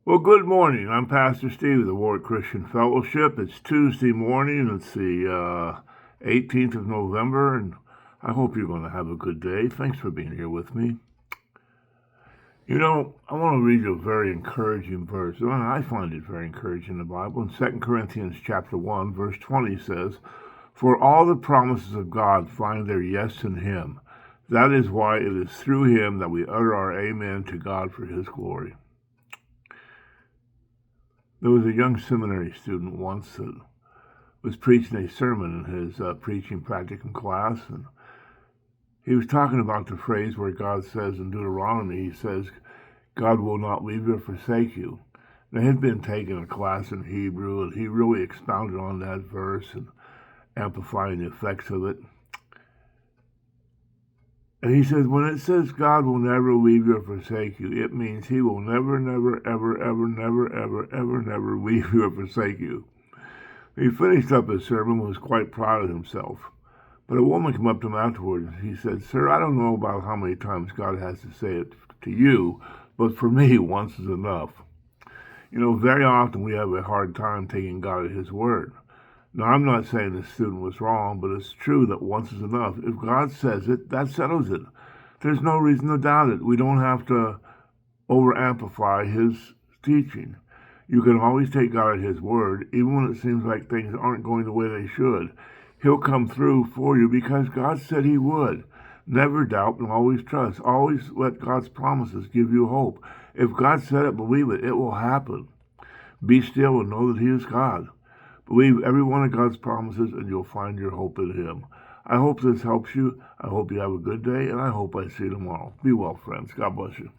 Well, good morning. I'm Pastor Steve of the Warwick Christian Fellowship. It's Tuesday morning. It's the 18th of November, and I hope you're going to have a good day. Thanks for being here with me. You know, I want to read you a very encouraging verse. And I find it very encouraging in the Bible. In 2 Corinthians chapter 1, verse 20 says, "For all the promises of God find their yes in him. That is why it is through him that we utter our amen to God for his glory." There was a young seminary student once that was preaching a sermon in his preaching practicum class, and he was talking about the phrase where God says in Deuteronomy, he says, "God will not leave you or forsake you." They had been taking a class in Hebrew, and he really expounded on that verse and amplifying the effects of it. And he says, when it says God will never leave you or forsake you, it means he will never, never, ever, ever, never, ever, ever, never leave you or forsake you. He finished up his sermon and was quite proud of himself. But a woman came up to him afterwards and he said, "Sir, I don't know about how many times God has to say it to you, but for me, once is enough." You know, very often we have a hard time taking God at his word. Now, I'm not saying the student was wrong, but it's true that once is enough. If God says it, that settles it. There's no reason to doubt it. We don't have to over-amplify his teaching. You can always take God at his word, even when it seems like things aren't going the way they should. He'll come through for you because God said he would. Never doubt and always trust. Always let God's promises give you hope. If God said it, believe it. It will happen. Be still and know that he is God. Believe every one of God's promises, and you'll find your hope in him. I hope this helps you. I hope you have a good day, and I hope I see you tomorrow. Be well, friends. God bless you.